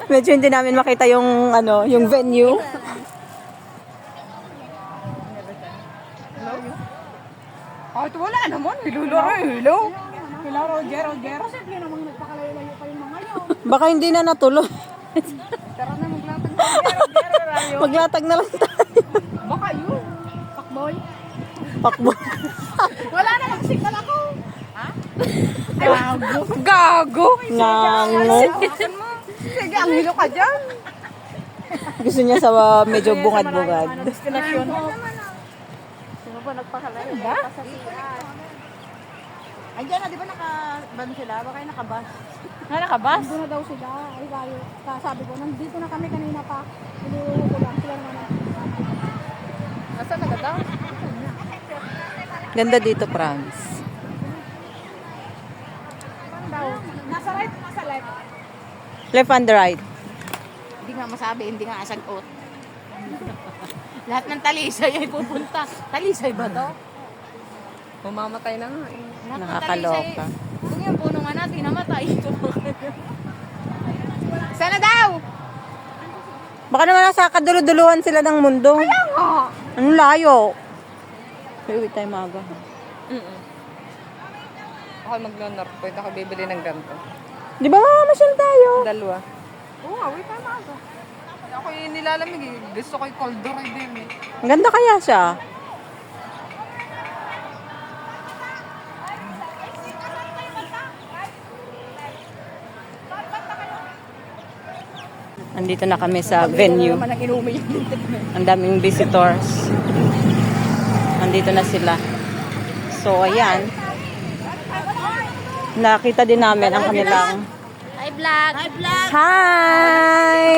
Medyo hindi namin makita yung ano, yung venue. Kahit wala naman, hello. Hello, Roger. Kasi hindi namang nagpakalayo-layo kayo mga yun. Baka hindi na natuloy. Tara na, maglatag na Roger. Maglatag na lang tayo. Baka yun. Pakboy. Pakbo. Wala na, mag-signal ako. Gago. Ngango. Sige, ang hilo ka dyan. Gusto niya sa medyo bungad-bungad. Destinasyon. Sino ba nagpakalayo? Ba? Andiyan na, di ba naka-ban sila? Baka yung naka-bus. Naka-bus? Nandito na daw sila. Ay, tayo. Sabi ko, nandito na kami kanina pa. Iniuho ko lang. Sila naman. Nasaan na daw? Ganda dito, Franz. Nasa right o nasa left? Left and right. Hindi nga masabi, hindi nga asagot. Lahat ng talisay ay pupunta. Talisay ba to? Mamamatay na nga eh. Lahat ng Nakakaloka. talisay, kung yung puno nga natin, namatay. Sana daw! Baka naman nasa kaduluduluhan sila ng mundo. Kaya nga! Ang layo. Uwi tayo maaga. Ako mag-north point, ako bibili ng ganito. Di ba mamamasyal tayo? Dalawa. Oo nga, wait tayo maaga. Ako yung nilalamig eh. Gusto ko yung cold door din eh. Ang ganda kaya siya. Andito na kami sa venue. Ang daming visitors. Andito na sila. So, ayan. Nakita din namin ang kanilang... Hi, vlog! Hi, vlog! Hi!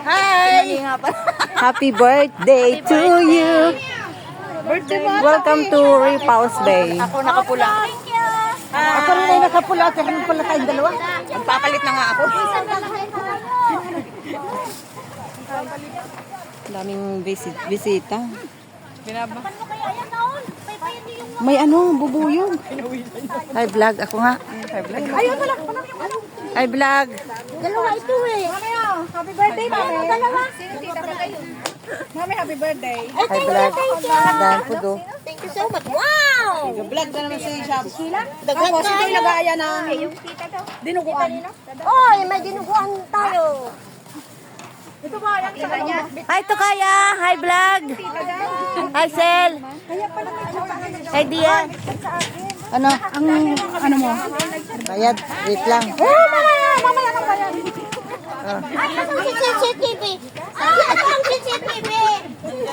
Hi! Happy birthday to you! Birthday mo! Welcome to Ripaus Bay. Ako nakapula. Ako rin ay nakapula. Kaya pala tayong dalawa. Magpapalit na nga ako. Daming bisita. Binaba. May ano, bubuyog. Hi vlog, ako nga. Hi, vlog. Ayun pala. Ano? Hi vlog. Dalawa ito eh. Mami, oh. Happy birthday, Mami. Dalawa. Mami, happy birthday. Hi vlog. Dahil po do. Thank you so much. Wow! Vlog na naman si Shab. Sila? Dagdag ko. Sige, lagaya ng dinuguan. Oy, may dinuguan tayo. Ito ba? Yan sa kanya. Hi Tukaya. Hi vlog. Hi Sel. Hi Dia. Ano? Ano mo? Bayad. Wait lang. Oh, mamaya nang bayan. Ang CCTV. Ang CCTV.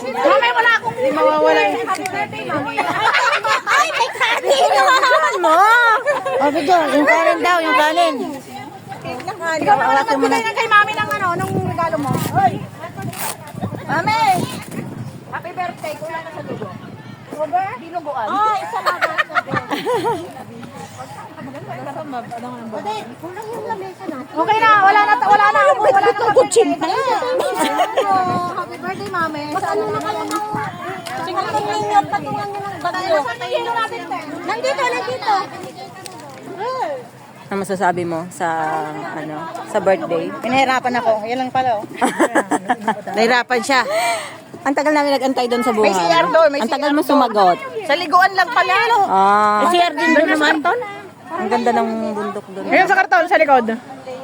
Mamaya wala akong Hindi mawawala yun. happy birthday, Mami. Ay, may kanin. Saan mo? O, bigyan. Yung kanin daw, yung kanin. Ikaw naman ang magbigay ng kay Mami ng ano, nung regalo mo. Oy. Mami! Happy birthday. Kuya na sa dugo. Robert? Dinuguan. Ay, salamat. Okay na, wala na. Wala na kutsin. Happy birthday, Mami. Mas ano na kayo ng... Patungan nyo ng bagyo. Nandito. Ano masasabi mo sa ano sa birthday? Pinahirapan ako. Yan lang pala oh. Nahirapan siya. Ang tagal namin nag-antay doon sa buhay. May CR doon, may Ang tagal CR mo sumagot. Sa liguan lang pala. No? Ah, CR din doon naman. ang ganda ng bundok doon. Ayun sa karton, sa likod.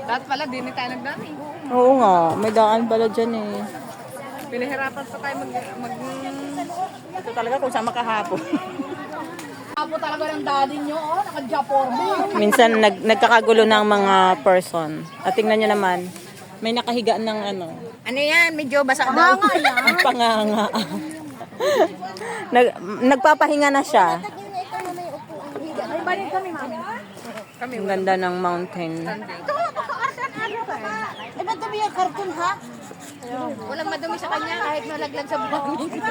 Lahat pala, din tayo nagdami. Oo nga, may daan pala dyan eh. Pinahirapan pa tayo mag... Ito talaga kung saan makahapon. Apo talaga ng daddy nyo, oh. Naka-Japorme. Minsan nagkakagulo ng mga person. At tingnan nyo naman, may nakahiga ng ano, Ano yan? Medyo basa daw. ang panganga. Nagpapahinga na siya. Ay, balik kami, Mami. Ang ganda ng mountain. Eh, ba't kami yung karton, ha? Walang madumi sa kanya kahit nalaglag sa buhangin.